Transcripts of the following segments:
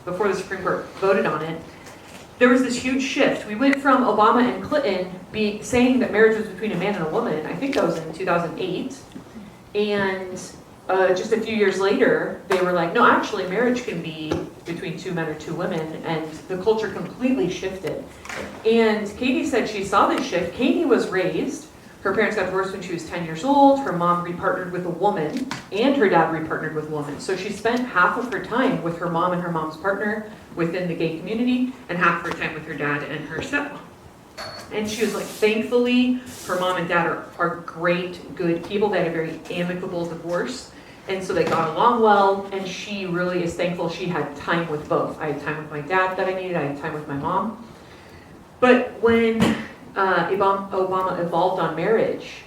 before the Supreme Court voted on it, there was this huge shift. We went from Obama and Clinton saying that marriage was between a man and a woman. I think that was in 2008. And just a few years later, they were like, no, actually marriage can be between two men or two women, and the culture completely shifted. And Katie said she saw this shift. Katie was raised, her parents got divorced when she was 10 years old, her mom repartnered with a woman, and her dad repartnered with a woman. So she spent half of her time with her mom and her mom's partner within the gay community, and half of her time with her dad and her stepmom. And she was like, thankfully, her mom and dad are great, good people. They had a very amicable divorce. And so they got along well, and she really is thankful she had time with both. I had time with my dad that I needed, I had time with my mom. But when Obama evolved on marriage,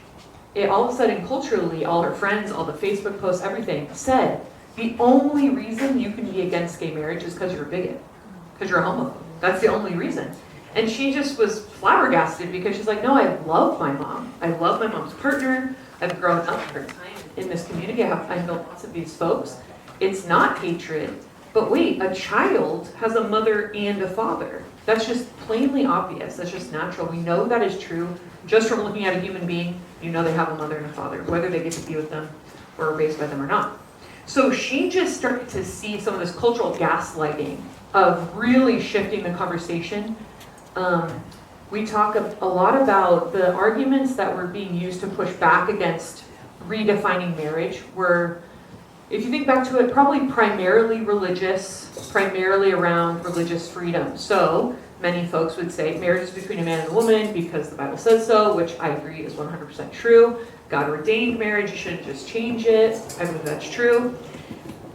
it all of a sudden culturally, all her friends, all the Facebook posts, everything said, the only reason you can be against gay marriage is because you're a bigot, because you're a homophobe. That's the only reason. And she just was flabbergasted because she's like, no, I love my mom. I love my mom's partner. I've grown up for time in this community. I know lots of these folks. It's not hatred. But wait, a child has a mother and a father. That's just plainly obvious. That's just natural. We know that is true. Just from looking at a human being, you know they have a mother and a father, whether they get to be with them or are raised by them or not. So she just started to see some of this cultural gaslighting of really shifting the conversation. We talk a lot about the arguments that were being used to push back against redefining marriage were, if you think back to it, probably primarily religious, primarily around religious freedom. So many folks would say marriage is between a man and a woman because the Bible says so, which I agree is 100% true. God ordained marriage, you shouldn't just change it. I believe that's true.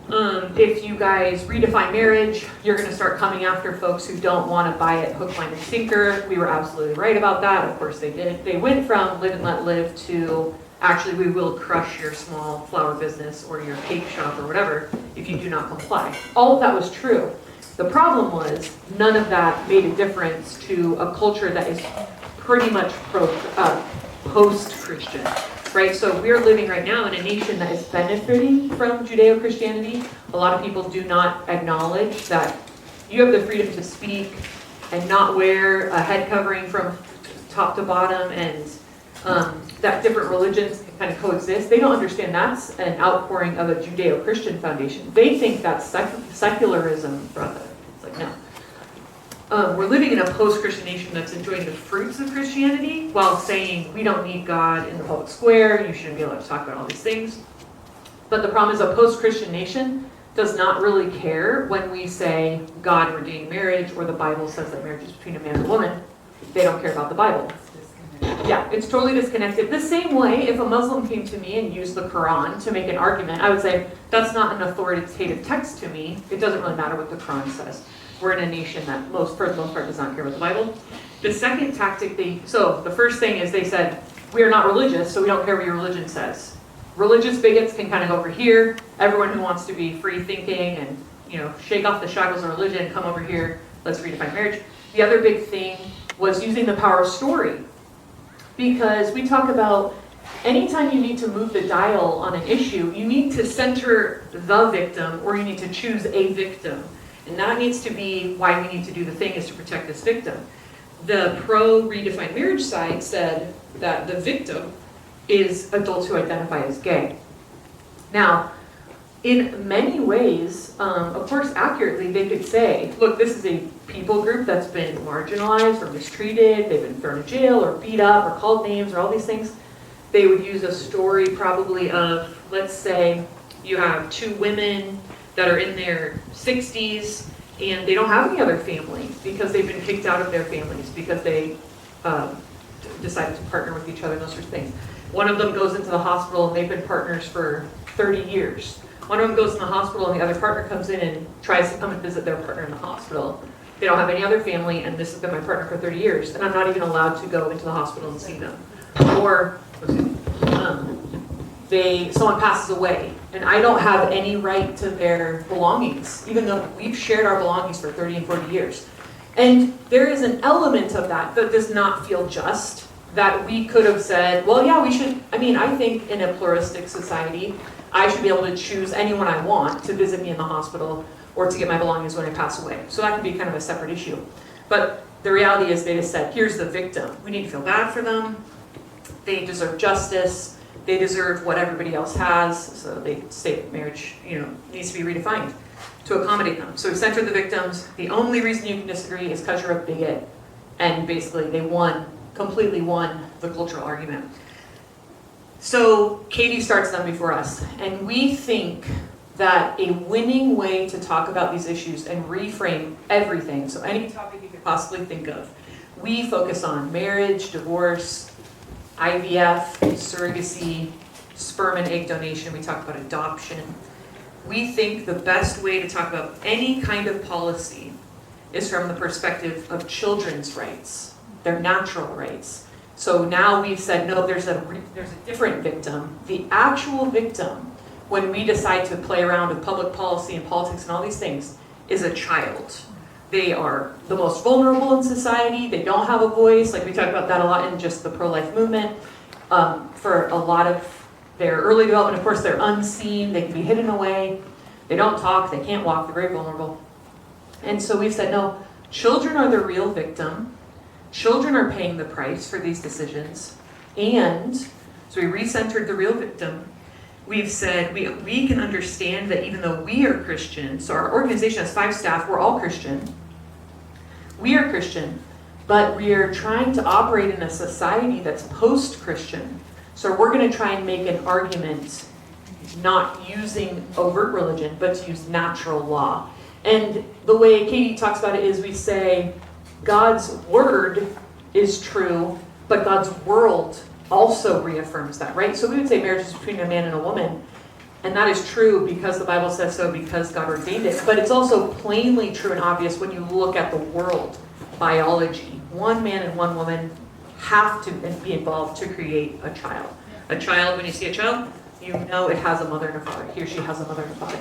If you guys redefine marriage, you're going to start coming after folks who don't want to buy it hook, line, and sinker. We were absolutely right about that. Of course they did. They went from live and let live to actually we will crush your small flower business or your cake shop or whatever if you do not comply. All of that was true. The problem was none of that made a difference to a culture that is pretty much post-Christian. Right, so we're living right now in a nation that is benefiting from Judeo-Christianity. A lot of people do not acknowledge that you have the freedom to speak and not wear a head covering from top to bottom, and that different religions can kind of coexist. They don't understand that's an outpouring of a Judeo-Christian foundation. They think that's secularism, brother. It's like, no. We're living in a post-Christian nation that's enjoying the fruits of Christianity while saying we don't need God in the public square, you shouldn't be able to talk about all these things. But the problem is a post-Christian nation does not really care when we say God ordained marriage or the Bible says that marriage is between a man and a woman. They don't care about the Bible. Yeah, it's totally disconnected. The same way if a Muslim came to me and used the Quran to make an argument, I would say that's not an authoritative text to me. It doesn't really matter what the Quran says. We're in a nation that for the most part does not care about the Bible. The second tactic so the first thing is they said, we are not religious, so we don't care what your religion says. Religious bigots can kind of go over here. Everyone who wants to be free thinking and, shake off the shackles of religion, come over here, let's redefine marriage. The other big thing was using the power of story. Because we talk about anytime you need to move the dial on an issue, you need to center the victim or you need to choose a victim. And that needs to be why we need to do the thing, is to protect this victim. The pro-redefined marriage side said that the victim is adults who identify as gay. Now, in many ways, of course accurately, they could say, look, this is a people group that's been marginalized or mistreated, they've been thrown in jail or beat up or called names or all these things. They would use a story probably of, let's say, you have two women that are in their 60s and they don't have any other family because they've been kicked out of their families because they decided to partner with each other and those sorts of things. One of them goes into the hospital and they've been partners for 30 years. One of them goes in the hospital and the other partner comes in and tries to come and visit their partner in the hospital. They don't have any other family and this has been my partner for 30 years and I'm not even allowed to go into the hospital and see them. Or someone passes away and I don't have any right to their belongings, even though we've shared our belongings for 30 and 40 years. And there is an element of that does not feel just, that we could have said, well, yeah, we should, I think in a pluralistic society, I should be able to choose anyone I want to visit me in the hospital, or to get my belongings when I pass away. So that can be kind of a separate issue. But the reality is they just said, here's the victim. We need to feel bad for them. They deserve justice. They deserve what everybody else has. So they say marriage, needs to be redefined to accommodate them. So we center the victims. The only reason you can disagree is because you're a bigot. And basically they completely won the cultural argument. So Katie starts them before us. And we think that a winning way to talk about these issues and reframe everything, so any topic you could possibly think of, we focus on marriage, divorce, IVF, surrogacy, sperm and egg donation. We talk about adoption. We think the best way to talk about any kind of policy is from the perspective of children's rights, their natural rights. So now we've said, no, there's a different victim. The actual victim, when we decide to play around with public policy and politics and all these things, is a child. They are the most vulnerable in society. They don't have a voice. Like we talk about that a lot in just the pro-life movement. For a lot of their early development, of course, they're unseen. They can be hidden away. They don't talk. They can't walk. They're very vulnerable. And so we've said, no, children are the real victim. Children are paying the price for these decisions. And so we recentered the real victim. We've said we can understand that even though we are Christian, so our organization has 5 staff, we're all Christian. We are Christian, but we are trying to operate in a society that's post-Christian. So we're going to try and make an argument not using overt religion, but to use natural law. And the way Katie talks about it is we say God's word is true, but God's world also reaffirms that, right? So we would say marriage is between a man and a woman, and that is true because the Bible says so, because God ordained it. But it's also plainly true and obvious when you look at the world, biology. One man and one woman have to be involved to create a child. A child, when you see a child, you know it has a mother and a father. He or she has a mother and a father.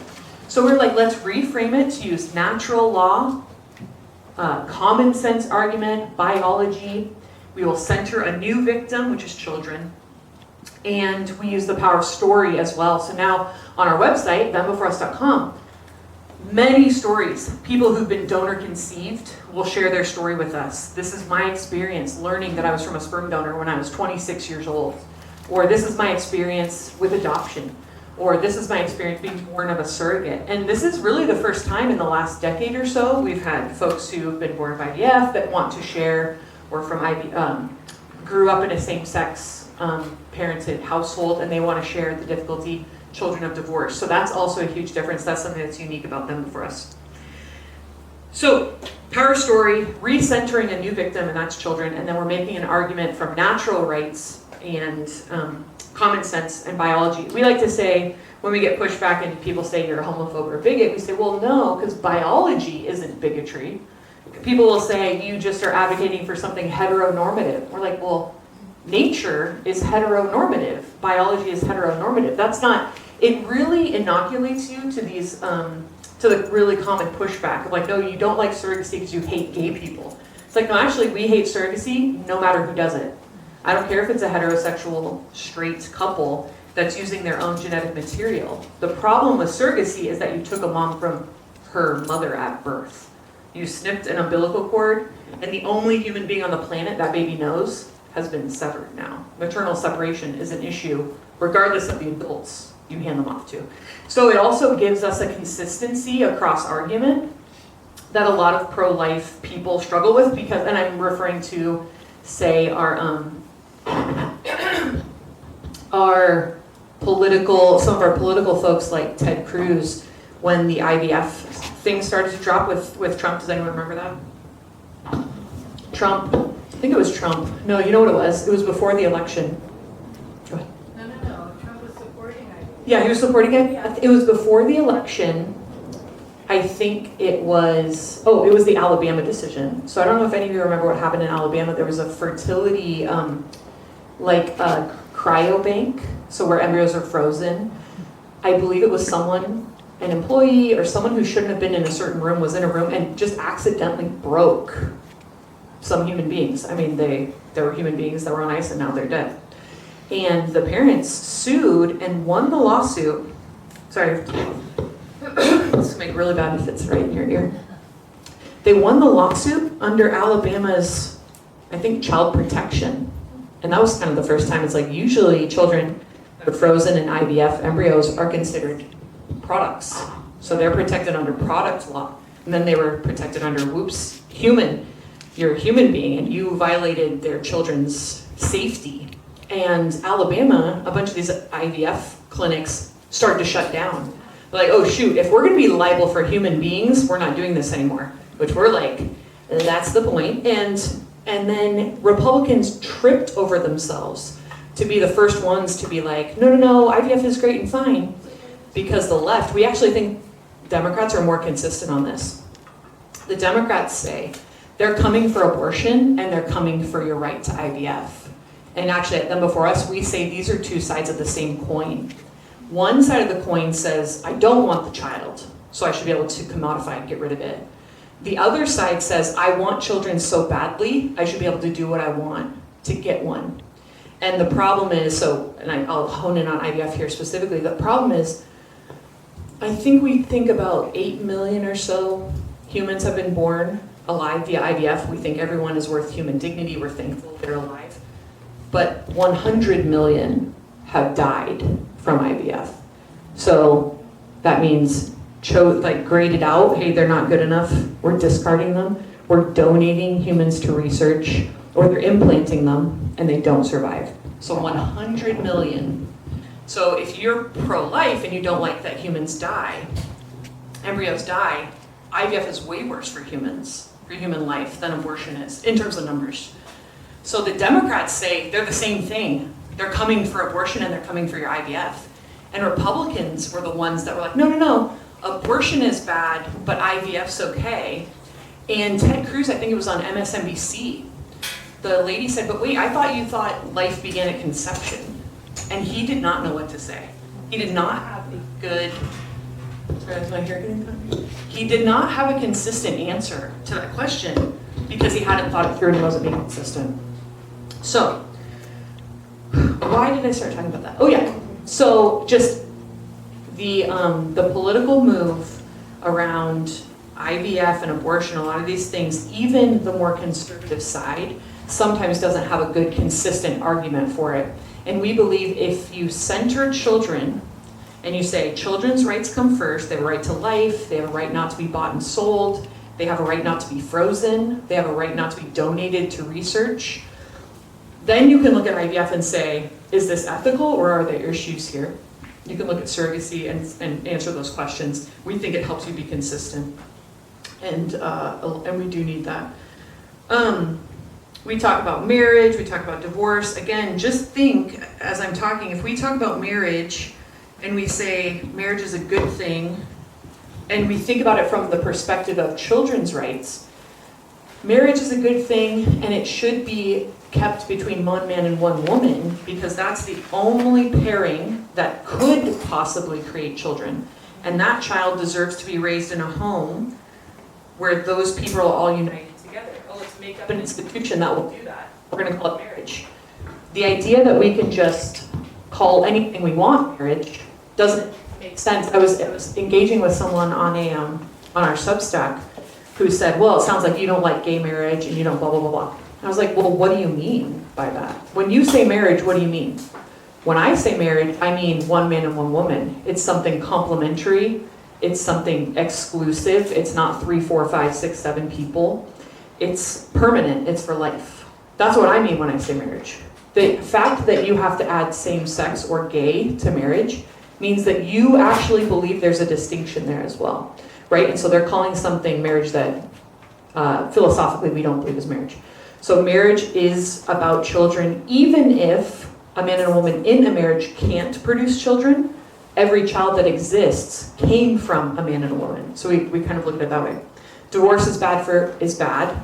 So we're like, let's reframe it to use natural law, common sense argument, biology. We will center a new victim, which is children. And we use the power of story as well. So now on our website, thembeforeus.com, many stories. People who've been donor conceived will share their story with us. This is my experience learning that I was from a sperm donor when I was 26 years old. Or this is my experience with adoption. Or this is my experience being born of a surrogate. And this is really the first time in the last decade or so we've had folks who have been born of IVF that want to share, or from grew up in a same-sex parented household and they want to share the difficulty, children of divorce. So that's also a huge difference. That's something that's unique about them for us. So power story, recentering a new victim, and that's children, and then we're making an argument from natural rights and common sense and biology. We like to say, when we get pushback and people say you're a homophobe or a bigot, we say, well, no, because biology isn't bigotry. People will say, you just are advocating for something heteronormative. We're like, well, nature is heteronormative. Biology is heteronormative. That's not, it really inoculates you to these, to the really common pushback of like, no, you don't like surrogacy because you hate gay people. It's like, no, actually, we hate surrogacy no matter who does it. I don't care if it's a heterosexual straight couple that's using their own genetic material. The problem with surrogacy is that you took a mom from her mother at birth. You snipped an umbilical cord, and the only human being on the planet that baby knows has been severed now. Maternal separation is an issue, regardless of the adults you hand them off to. So it also gives us a consistency across argument that a lot of pro-life people struggle with, because, and I'm referring to, say, some of our political folks like Ted Cruz, when the IVF thing started to drop with Trump. Does anyone remember that? Trump, I think it was Trump. No, you know what it was? It was before the election. Go ahead. No. Trump was supporting IVF. Yeah, he was supporting it. Yeah. It was before the election. I think it was the Alabama decision. So I don't know if any of you remember what happened in Alabama. There was a fertility, like a cryobank, so where embryos are frozen. I believe it was an employee or someone who shouldn't have been in a certain room was in a room and just accidentally broke some human beings. I mean, there were human beings that were on ice and now they're dead. And the parents sued and won the lawsuit. Sorry. this will make really bad if it's right in your ear. They won the lawsuit under Alabama's, I think, child protection. And that was kind of the first time. It's like usually children that are frozen in IVF embryos are considered products. So they're protected under product law. And then they were protected under, whoops, human. You're a human being and you violated their children's safety. And Alabama, a bunch of these IVF clinics started to shut down. They're like, oh shoot, if we're gonna be liable for human beings, we're not doing this anymore. Which we're like, that's the point. And then Republicans tripped over themselves to be the first ones to be like, no, IVF is great and fine. Because the left, we actually think Democrats are more consistent on this. The Democrats say they're coming for abortion and they're coming for your right to IVF. And actually, them before us, we say these are two sides of the same coin. One side of the coin says, I don't want the child, so I should be able to commodify and get rid of it. The other side says, I want children so badly, I should be able to do what I want to get one. And the problem is, and I'll hone in on IVF here specifically, the problem is, I think we think about 8 million or so humans have been born alive via IVF. We think everyone is worth human dignity, we're thankful they're alive. But 100 million have died from IVF. So that means graded out, hey, they're not good enough, we're discarding them, we're donating humans to research, or they're implanting them and they don't survive. So 100 million. So if you're pro-life and you don't like that humans die, embryos die, IVF is way worse for humans, for human life, than abortion is, in terms of numbers. So the Democrats say they're the same thing. They're coming for abortion and they're coming for your IVF. And Republicans were the ones that were like, no, abortion is bad, but IVF's okay. And Ted Cruz, I think it was on MSNBC, the lady said, but wait, I thought you thought life began at conception. And he did not know what to say. He did not have a good, sorry, is my hair getting cut? He did not have a consistent answer to that question because he hadn't thought it through and he wasn't being consistent. So, why did I start talking about that? Oh yeah, so just the political move around IVF and abortion, a lot of these things, even the more conservative side, sometimes doesn't have a good consistent argument for it. And we believe if you center children and you say children's rights come first, they have a right to life, they have a right not to be bought and sold, they have a right not to be frozen, they have a right not to be donated to research, then you can look at IVF and say, is this ethical or are there issues here? You can look at surrogacy and answer those questions. We think it helps you be consistent. And we do need that. We talk about marriage, we talk about divorce. Again, just think, as I'm talking, if we talk about marriage and we say marriage is a good thing, and we think about it from the perspective of children's rights, marriage is a good thing and it should be kept between one man and one woman because that's the only pairing that could possibly create children. And that child deserves to be raised in a home where those people are all united together. Oh, let's make up an institution that will do that. We're going to call it marriage. The idea that we can just call anything we want marriage doesn't make sense. I was engaging with someone on our Substack who said, well, it sounds like you don't like gay marriage and you don't blah, blah, blah, blah. I was like, well, what do you mean by that? When you say marriage, what do you mean? When I say marriage, I mean one man and one woman. It's something complementary. It's something exclusive. It's not 3, 4, 5, 6, 7 people. It's permanent. It's for life. That's what I mean when I say marriage. The fact that you have to add same-sex or gay to marriage means that you actually believe there's a distinction there as well, right? And so they're calling something marriage that philosophically we don't believe is marriage. So marriage is about children, even if a man and a woman in a marriage can't produce children, every child that exists came from a man and a woman. So we kind of look at it that way. Divorce is bad,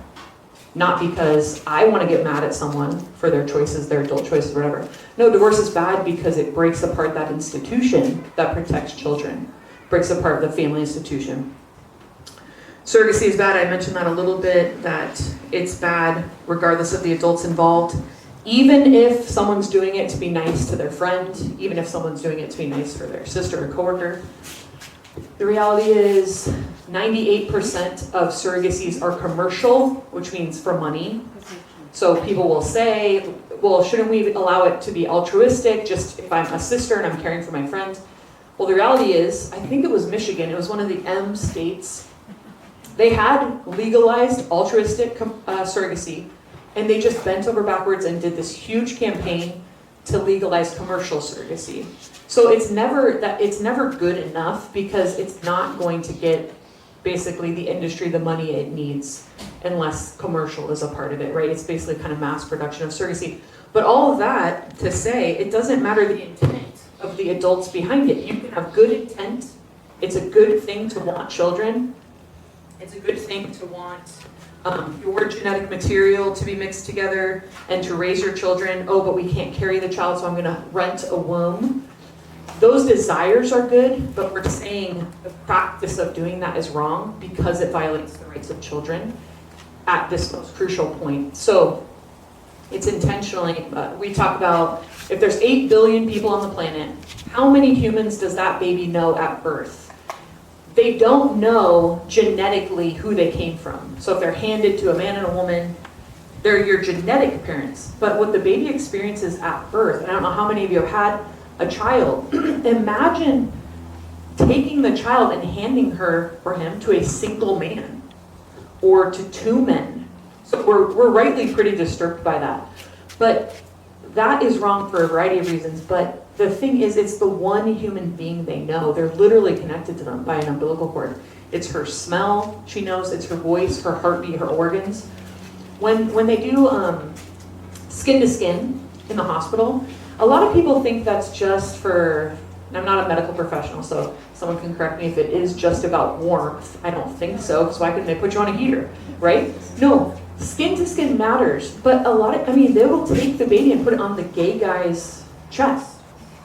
not because I want to get mad at someone for their choices, their adult choices, whatever. No, divorce is bad because it breaks apart that institution that protects children, breaks apart the family institution. Surrogacy is bad. I mentioned that a little bit, that it's bad regardless of the adults involved. Even if someone's doing it to be nice to their friend, even if someone's doing it to be nice for their sister or coworker. The reality is 98% of surrogacies are commercial, which means for money. So people will say, well, shouldn't we allow it to be altruistic, just if I'm a sister and I'm caring for my friend? Well, the reality is, I think it was Michigan, it was one of the M states. They had legalized altruistic surrogacy, and they just bent over backwards and did this huge campaign to legalize commercial surrogacy. So it's never good enough because it's not going to get basically the industry the money it needs unless commercial is a part of it, right? It's basically kind of mass production of surrogacy. But all of that to say, it doesn't matter the intent of the adults behind it. You can have good intent. It's a good thing to want children. It's a good thing to want your genetic material to be mixed together and to raise your children. Oh, but we can't carry the child, so I'm going to rent a womb. Those desires are good, but we're saying the practice of doing that is wrong because it violates the rights of children at this most crucial point. So it's intentionally, we talk about if there's 8 billion people on the planet, how many humans does that baby know at birth? They don't know genetically who they came from. So if they're handed to a man and a woman, they're your genetic parents. But what the baby experiences at birth, and I don't know how many of you have had a child, imagine taking the child and handing her or him to a single man or to 2 men. So we're rightly pretty disturbed by that. But that is wrong for a variety of reasons. But the thing is, it's the one human being they know. They're literally connected to them by an umbilical cord. It's her smell, she knows, it's her voice, her heartbeat, her organs. When they do skin to skin in the hospital, a lot of people think that's just for, and I'm not a medical professional, so someone can correct me if it is just about warmth. I don't think so, because why couldn't they put you on a heater, right? No, skin to skin matters, but they will take the baby and put it on the gay guy's chest.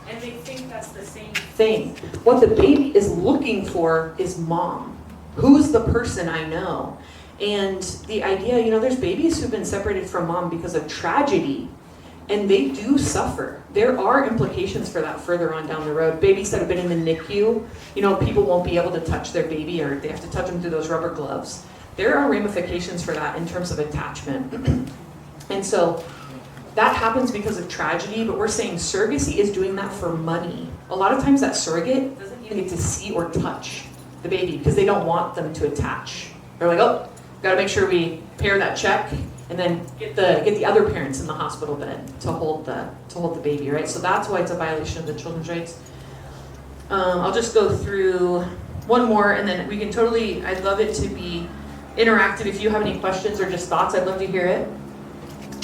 And they think that's the same thing. What the baby is looking for is mom. Who's the person I know? And the idea, there's babies who've been separated from mom because of tragedy, and they do suffer. There are implications for that further on down the road. Babies that have been in the NICU, people won't be able to touch their baby, or they have to touch them through those rubber gloves. There are ramifications for that in terms of attachment. And so that happens because of tragedy, but we're saying surrogacy is doing that for money. A lot of times that surrogate doesn't even get to see or touch the baby because they don't want them to attach. They're like, oh, gotta make sure we pay her that check and then get the other parents in the hospital bed to hold the baby, right? So that's why it's a violation of the children's rights. I'll just go through one more, and then we can I'd love it to be interactive. If you have any questions or just thoughts, I'd love to hear it.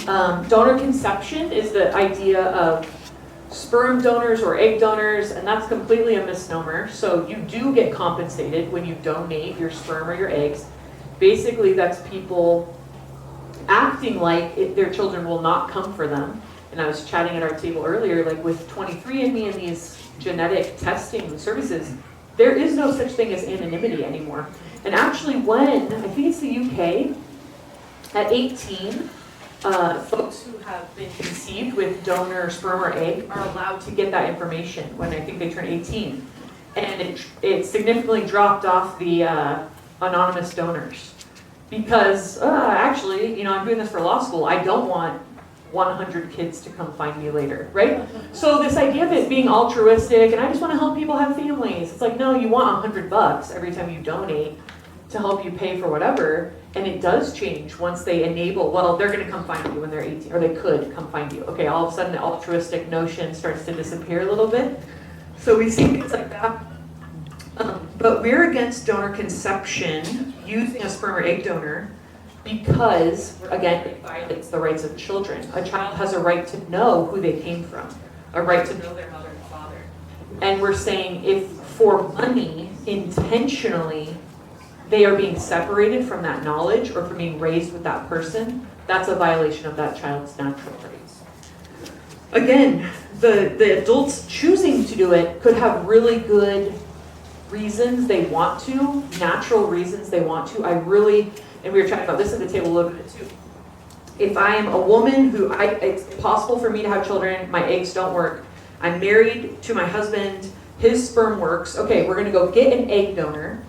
Donor conception is the idea of sperm donors or egg donors, and that's completely a misnomer. So you do get compensated when you donate your sperm or your eggs. Basically, that's people acting like their children will not come for them. And I was chatting at our table earlier, like with 23andMe and these genetic testing services, there is no such thing as anonymity anymore. And actually I think it's the UK, at 18, folks who have been conceived with donor sperm or egg are allowed to get that information when I think they turn 18. And it significantly dropped off the anonymous donors. Because actually, I'm doing this for law school. I don't want 100 kids to come find me later, right? So this idea of it being altruistic, and I just want to help people have families. It's like, no, you want $100 every time you donate to help you pay for whatever. And it does change once they enable, they're going to come find you when they're 18, or they could come find you. Okay, all of a sudden the altruistic notion starts to disappear a little bit. So we see things like that. But we're against donor conception using a sperm or egg donor because, again, it violates the rights of children. A child has a right to know who they came from, a right to know their mother and father. And we're saying if for money, intentionally, they are being separated from that knowledge or from being raised with that person, that's a violation of that child's natural rights. Again, the adults choosing to do it could have really good reasons they want to, natural reasons they want to. And we were talking about this at the table a little bit too. If I am a woman it's impossible for me to have children, my eggs don't work, I'm married to my husband, his sperm works. Okay, we're gonna go get an egg donor.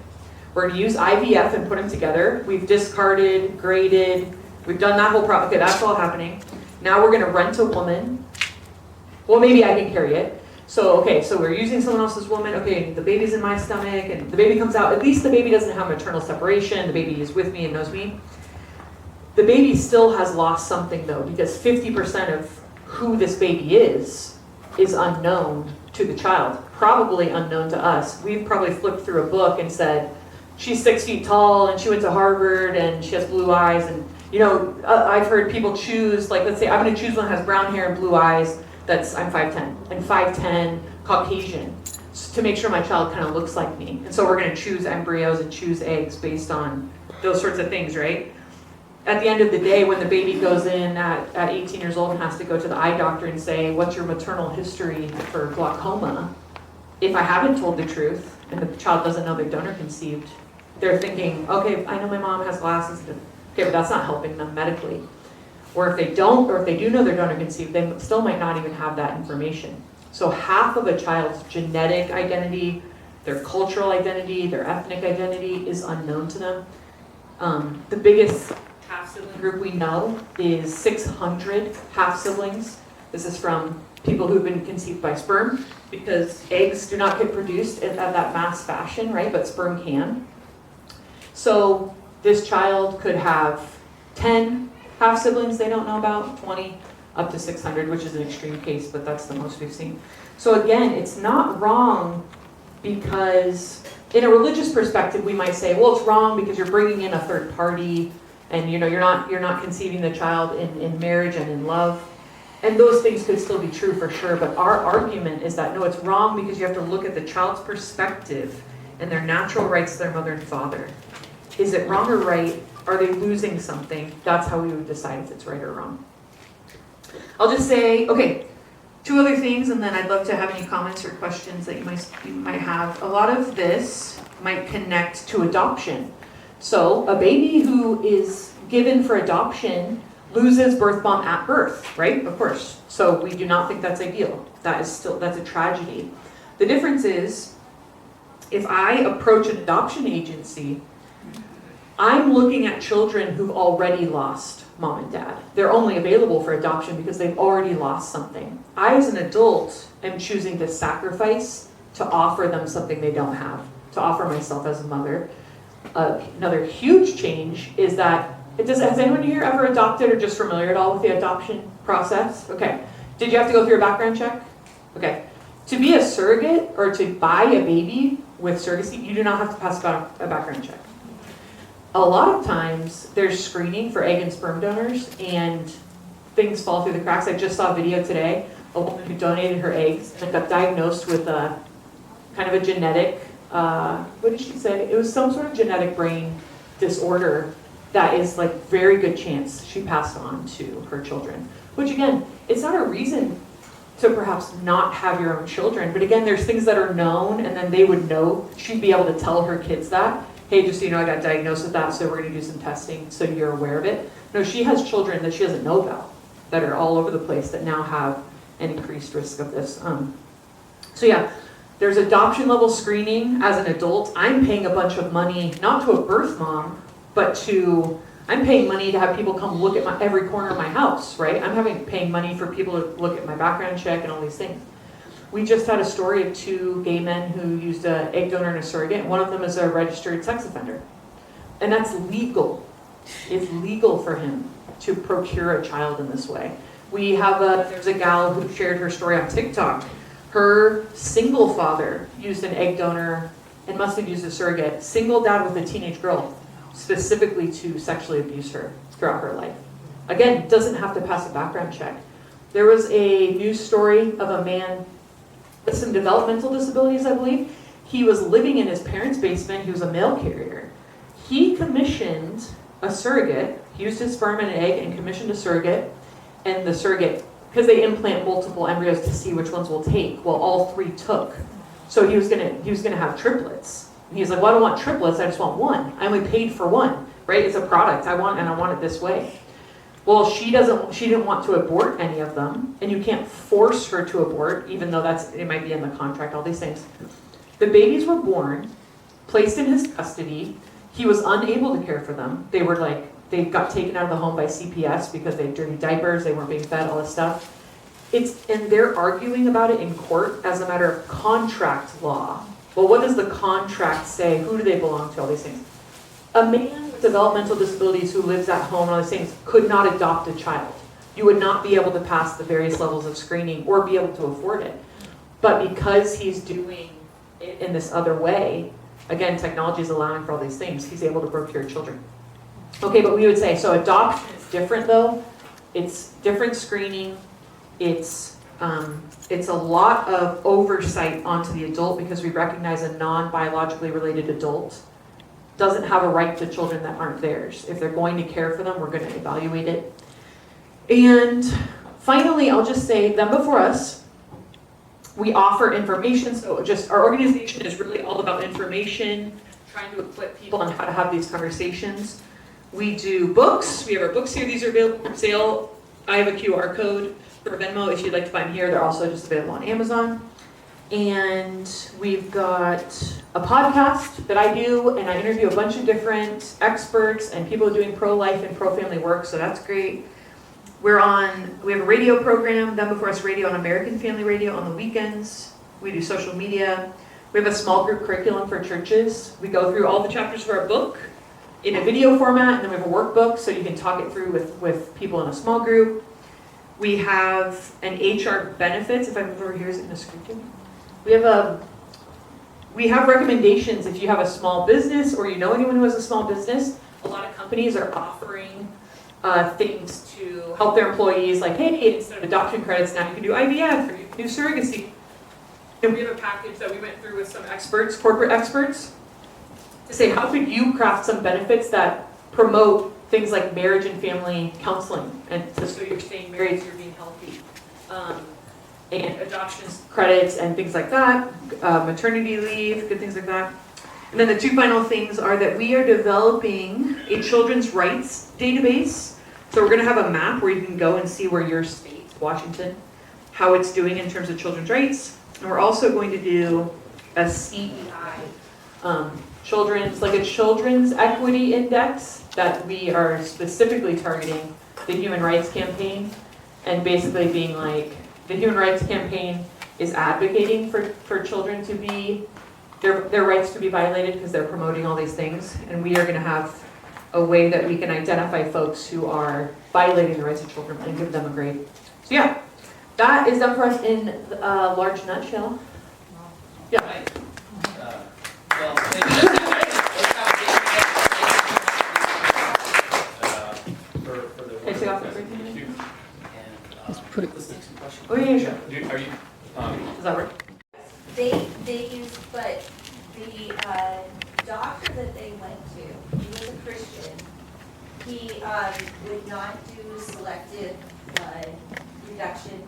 We're gonna use IVF and put them together. We've discarded, graded, we've done that whole process. Okay, that's all happening. Now we're gonna rent a woman. Well, maybe I can carry it. So, okay, so we're using someone else's woman. Okay, the baby's in my stomach and the baby comes out. At least the baby doesn't have maternal separation. The baby is with me and knows me. The baby still has lost something though, because 50% of who this baby is unknown to the child, probably unknown to us. We've probably flipped through a book and said, she's 6 feet tall and she went to Harvard and she has blue eyes. And I've heard people choose, like, let's say I'm gonna choose one that has brown hair and blue eyes. I'm 5'10", and 5'10", Caucasian, to make sure my child kind of looks like me. And so we're gonna choose embryos and choose eggs based on those sorts of things, right? At the end of the day, when the baby goes in at 18 years old and has to go to the eye doctor and say, what's your maternal history for glaucoma? If I haven't told the truth and the child doesn't know their donor conceived, they're thinking, okay, I know my mom has glasses. Okay, but that's not helping them medically. Or if they don't, or if they do know their donor conceived, they still might not even have that information. So half of a child's genetic identity, their cultural identity, their ethnic identity is unknown to them. The biggest half-sibling group we know is 600 half-siblings. This is from people who've been conceived by sperm, because eggs do not get produced in that mass fashion, right? But sperm can. So this child could have 10 half-siblings they don't know about, 20, up to 600, which is an extreme case, but that's the most we've seen. So again, it's not wrong because in a religious perspective, we might say, well, it's wrong because you're bringing in a third party and you're not conceiving the child in marriage and in love. And those things could still be true for sure, but our argument is that no, it's wrong because you have to look at the child's perspective and their natural rights to their mother and father. Is it wrong or right? Are they losing something? That's how we would decide if it's right or wrong. I'll just say, okay, 2 other things, and then I'd love to have any comments or questions that you might have. A lot of this might connect to adoption. So a baby who is given for adoption loses birth mom at birth, right? Of course. So we do not think that's ideal. That's a tragedy. The difference is, if I approach an adoption agency, I'm looking at children who've already lost mom and dad. They're only available for adoption because they've already lost something. I, as an adult, am choosing to sacrifice to offer them something they don't have, to offer myself as a mother. Another huge change is that, has anyone here ever adopted or just familiar at all with the adoption process? Okay. Did you have to go through a background check? Okay. To be a surrogate or to buy a baby with surrogacy, you do not have to pass a background check. A lot of times there's screening for egg and sperm donors and things fall through the cracks. I just saw a video today, a woman who donated her eggs and got diagnosed with a kind of a genetic, what did she say? It was some sort of genetic brain disorder that is like very good chance she passed on to her children. Which again, it's not a reason to perhaps not have your own children, but again, there's things that are known and then they would know, she'd be able to tell her kids that. Hey, just so you know, I got diagnosed with that, so we're going to do some testing so you're aware of it. No, she has children that she doesn't know about that are all over the place that now have an increased risk of this. So yeah, there's adoption level screening as an adult. I'm paying a bunch of money, not to a birth mom, but I'm paying money to have people come look at every corner of my house, right? I'm paying money for people to look at my background check and all these things. We just had a story of 2 gay men who used an egg donor and a surrogate. One of them is a registered sex offender. And that's legal. It's legal for him to procure a child in this way. There's a gal who shared her story on TikTok. Her single father used an egg donor and must have used a surrogate. Single dad with a teenage girl, specifically to sexually abuse her throughout her life. Again, doesn't have to pass a background check. There was a news story of a man with some developmental disabilities, I believe. He was living in his parents' basement. He was a mail carrier. He commissioned a surrogate. He used his sperm and an egg and commissioned a surrogate. And the surrogate, because they implant multiple embryos to see which ones will take, well, all 3 took. So he was gonna have triplets. And he's like, well, I don't want triplets, I just want one. I only paid for one, right? It's a product I want, and I want it this way. Well, she didn't want to abort any of them, and you can't force her to abort, even though it might be in the contract, all these things. The babies were born, placed in his custody. He was unable to care for them. They got taken out of the home by CPS because they had dirty diapers, they weren't being fed, all this stuff. And they're arguing about it in court as a matter of contract law. Well, what does the contract say? Who do they belong to? All these things. A man with developmental disabilities who lives at home and all these things could not adopt a child. You would not be able to pass the various levels of screening or be able to afford it. But because he's doing it in this other way, again, technology is allowing for all these things, he's able to procure children. Okay, but we would say, so adoption is different though. It's different screening. It's a lot of oversight onto the adult because we recognize a non-biologically related adult doesn't have a right to children that aren't theirs. If they're going to care for them, we're going to evaluate it. And finally, I'll just say, them before us, we offer information. So just our organization is really all about information, trying to equip people on how to have these conversations. We do books. We have our books here. These are available for sale. I have a QR code for Venmo if you'd like to buy them here. They're also just available on Amazon. And we've got a podcast that I do, and I interview a bunch of different experts and people doing pro-life and pro-family work, so that's great. We have a radio program, Them Before Us Radio on American Family Radio on the weekends. We do social media. We have a small group curriculum for churches. We go through all the chapters of our book in a video format, and then we have a workbook so you can talk it through with people in a small group. We have an HR benefits, if I move over here, is it in the screen? We have recommendations if you have a small business or you know anyone who has a small business. A lot of companies are offering things to help their employees, like, hey, instead of adoption credits, now you can do IVF or you can do surrogacy. And we have a package that we went through with some experts, corporate experts, to say how could you craft some benefits that promote things like marriage and family counseling, and so you're staying married, so you're being healthy. And adoption credits and things like that, maternity leave, good things like that. And then the two final things are that we are developing a children's rights database. So we're going to have a map where you can go and see where your state, Washington, how it's doing in terms of children's rights. And we're also going to do a CEI, children's equity index that we are specifically targeting the Human Rights Campaign, and basically being like, the Human Rights Campaign is advocating for children to be, their rights to be violated because they're promoting all these things. And we are going to have a way that we can identify folks who are violating the rights of children and give them a grade. So yeah, that is done for us in a large nutshell. Yeah. Right. Well, thank you. For the Can I take off the break? and let's take some questions. Oh yeah, sure. Are you? Does that work? They use, but the doctor that they went to, he was a Christian. He would not do selective reduction,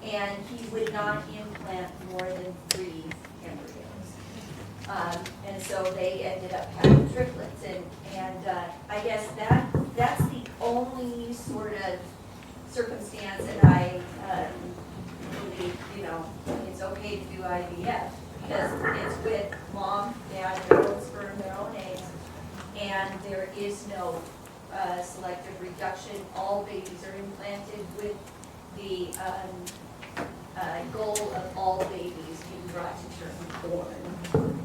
and he would not implant more than 3 embryos. And so they ended up having triplets, and I guess that's the only sort of circumstance that I believe, it's okay to do IVF, because it's with mom, dad, their own sperm, their own eggs, and there is no selective reduction. All babies are implanted with the goal of all babies being brought to term born.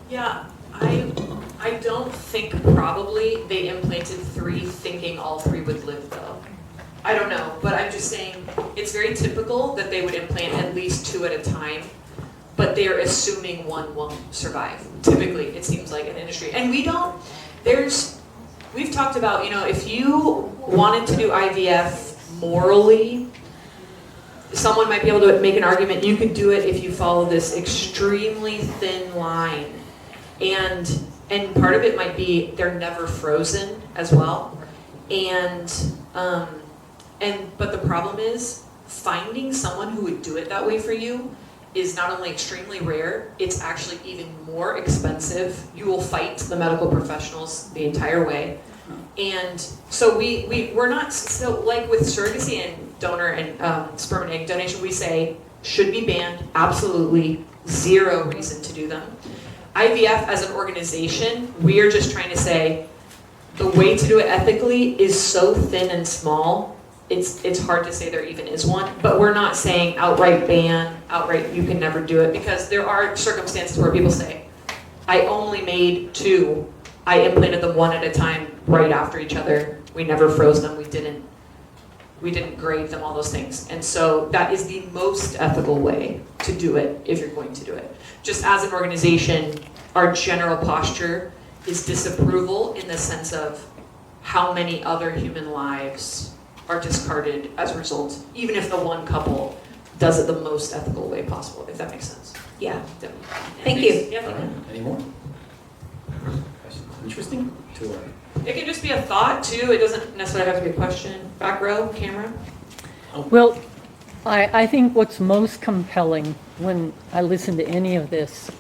Yeah, I don't think probably they implanted 3 thinking all 3 would live though. I don't know, but I'm just saying it's very typical that they would implant at least 2 at a time, but they're assuming 1 won't survive. Typically, it seems like in the industry. And we've talked about, if you wanted to do IVF morally, someone might be able to make an argument you could do it if you follow this extremely thin line. And part of it might be they're never frozen as well. But the problem is finding someone who would do it that way for you is not only extremely rare, it's actually even more expensive. You will fight the medical professionals the entire way. And so we're not, so like with surrogacy and donor and sperm and egg donation, we say should be banned, absolutely zero reason to do them. IVF as an organization, we are just trying to say the way to do it ethically is so thin and small, it's hard to say there even is one, but we're not saying outright ban, outright you can never do it, because there are circumstances where people say, I only made 2, I implanted them one at a time right after each other, we never froze them, we didn't grade them, all those things. And so that is the most ethical way to do it if you're going to do it. Just as an organization, our general posture is disapproval in the sense of how many other human lives are discarded as a result, even if the one couple does it the most ethical way possible, if that makes sense. Yeah. Yeah. Thank you. Yeah, All thank you. right, any more? Interesting. To It can just be a thought too, it doesn't necessarily have to be a question. Back row, camera. Well, I think what's most compelling when I listen to any of this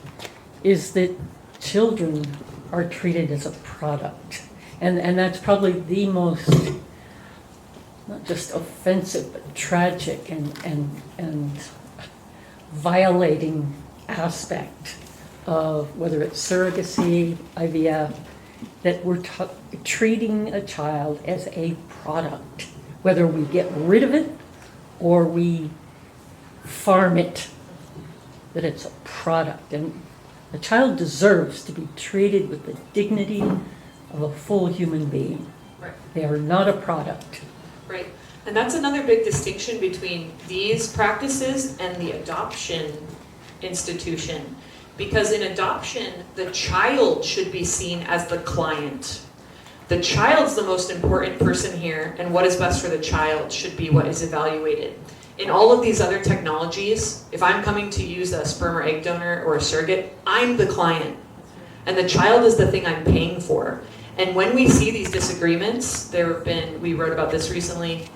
is that children are treated as a product. And that's probably the most, not just offensive, but tragic and violating aspect of whether it's surrogacy, IVF, that we're treating a child as a product, whether we get rid of it or we farm it, that it's a product. And a child deserves to be treated with the dignity of a full human being. Right. They are not a product. Right, and that's another big distinction between these practices and the adoption institution. Because in adoption, the child should be seen as the client. The child's the most important person here, and what is best for the child should be what is evaluated. In all of these other technologies, if I'm coming to use a sperm or egg donor or a surrogate, I'm the client. And the child is the thing I'm paying for. And when we see these disagreements, we wrote about this recently,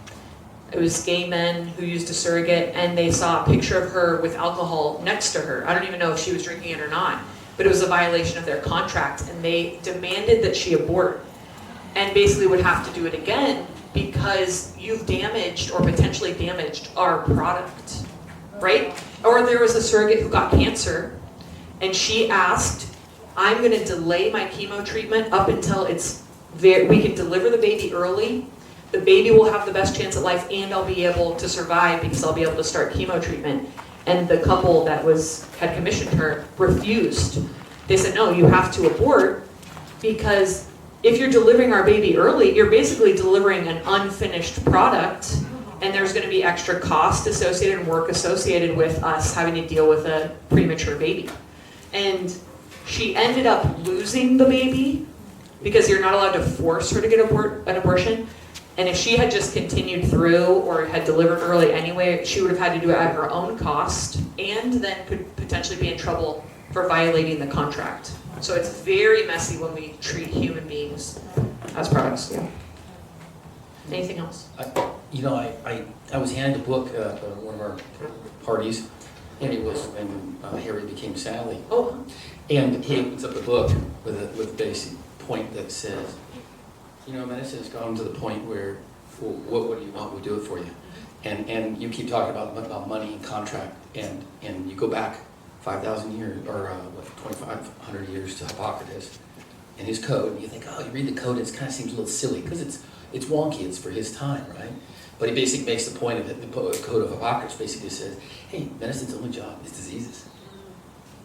it was gay men who used a surrogate and they saw a picture of her with alcohol next to her. I don't even know if she was drinking it or not, but it was a violation of their contract and they demanded that she abort and basically would have to do it again because you've damaged or potentially damaged our product, right? Or there was a surrogate who got cancer and she asked, I'm gonna delay my chemo treatment up until we can deliver the baby early. The baby will have the best chance at life and I'll be able to survive because I'll be able to start chemo treatment. And the couple that had commissioned her refused. They said, no, you have to abort because if you're delivering our baby early, you're basically delivering an unfinished product and there's gonna be extra cost associated and work associated with us having to deal with a premature baby. And she ended up losing the baby because you're not allowed to force her to get an abortion. And if she had just continued through or had delivered early anyway, she would have had to do it at her own cost and then could potentially be in trouble for violating the contract. So it's very messy when we treat human beings as products. Yeah. Anything else? I was handed a book at one of our parties, and it was when Harry became Sally. Oh, And he opens up the book with a basic point that says, medicine has gone to the point where, well, what do you want? We'll do it for you. And you keep talking about money and contract, and you go back 5,000 years, or 2,500 years to Hippocrates and his code, and you think, you read the code, it kind of seems a little silly, because it's wonky, it's for his time, right? But he basically makes the point of it, the code of Hippocrates basically says, hey, medicine's only job is diseases.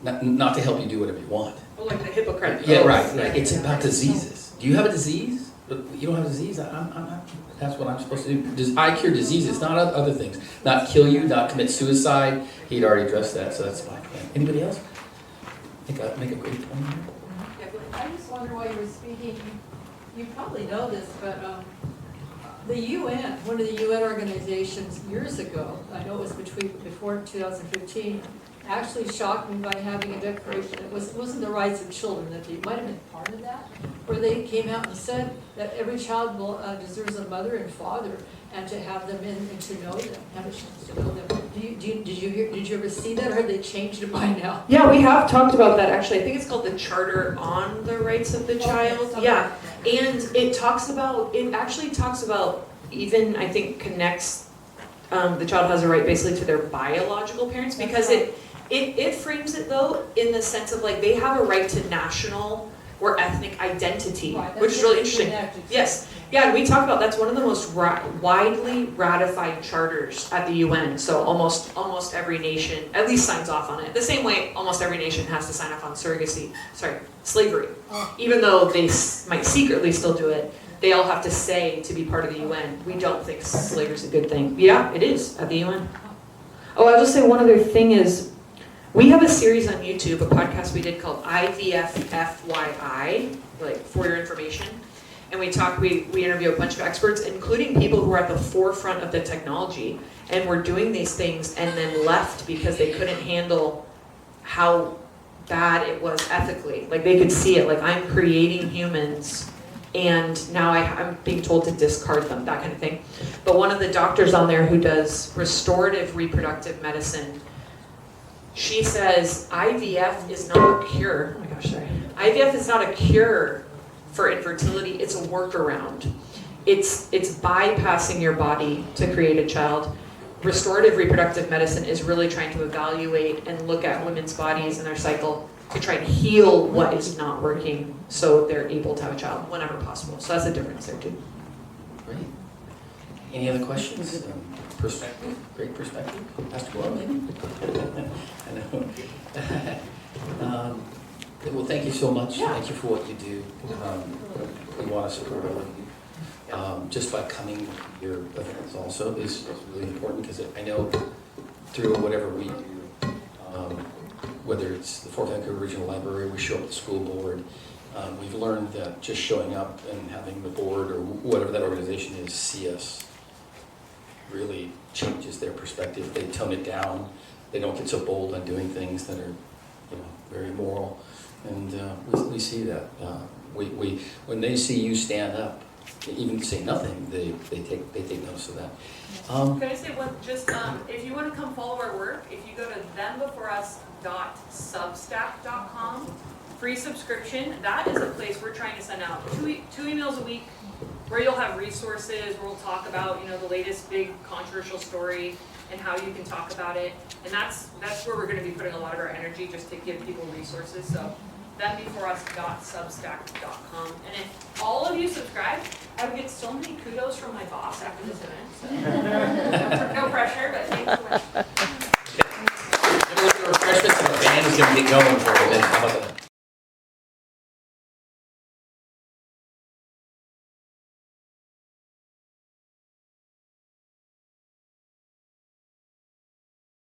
Not to help you do whatever you want. well, like the Hippocratic Yeah, Oath. right. It's about diseases. Do you have a disease? You don't have a disease? That's what I'm supposed to do. I cure diseases, not other things. Not kill you, not commit suicide. He'd already addressed that, so that's my plan. Anybody else? I think I'd make a great point here. I just wonder while you were speaking, you probably know this, but the UN, one of the UN organizations years ago, I know it was before 2015, actually shocked me by having a declaration that wasn't the rights of children, that it might have been part of that, where they came out and said that every child deserves a mother and father, and to have them in and to know them, have a chance to know them. Did you ever see that, or have they changed it by now? Yeah, we have talked about that actually. I think it's called the Charter on the Rights of the Child. something Yeah, like that. And it actually talks about, even, I think, connects, the child has a right basically to their biological parents, because it frames it though in the sense of like, they have a right to national or ethnic identity, Right, which is really interesting. connected. Yes, yeah, and we talk about, that's one of the most widely ratified charters at the UN, so almost every nation at least signs off on it. The same way almost every nation has to sign off on slavery. Oh. Even though they might secretly still do it, they all have to say to be part of the UN, we don't think slavery is a good thing. Yeah, it is at the UN. Oh, I'll just say one other thing is, we have a series on YouTube, a podcast we did called IVF FYI, like for your information. And we interview a bunch of experts, including people who are at the forefront of the technology, and were doing these things and then left because they couldn't handle how bad it was ethically. Like they could see it, like I'm creating humans and now I'm being told to discard them, that kind of thing. But one of the doctors on there who does restorative reproductive medicine, she says IVF is not a cure. Oh my gosh, sorry. IVF is not a cure for infertility, it's a workaround. It's bypassing your body to create a child. Restorative reproductive medicine is really trying to evaluate and look at women's bodies and their cycle to try and heal what is not working so they're able to have a child whenever possible. So that's the difference there too. Great. Any other questions? Perspective, great perspective. Pastor Boyle, maybe? I know. Well, thank you so much. Yeah. Thank you for what you do. We want to support all of you. Just by coming to your events also is really important, because I know through whatever we do, whether it's the Fort Vancouver Regional Library, we show up at the school board, we've learned that just showing up and having the board or whatever that organization is see us really changes their perspective. They tone it down. They don't get so bold on doing things that are, very moral. And we see that. When they see you stand up, even say nothing, they take notice of that. Can I say one, if you want to come follow our work, if you go to thembeforeus.substack.com, free subscription, that is a place we're trying to send out two emails a week where you'll have resources, where we'll talk about, the latest big controversial story and how you can talk about it. And that's where we're going to be putting a lot of our energy, just to give people resources. So thembeforeus.substack.com. And if all of you subscribe, I would get so many kudos from my boss after this event. So no pressure, but thanks so much. Refreshments and the band is going to get going for a minute. How about that?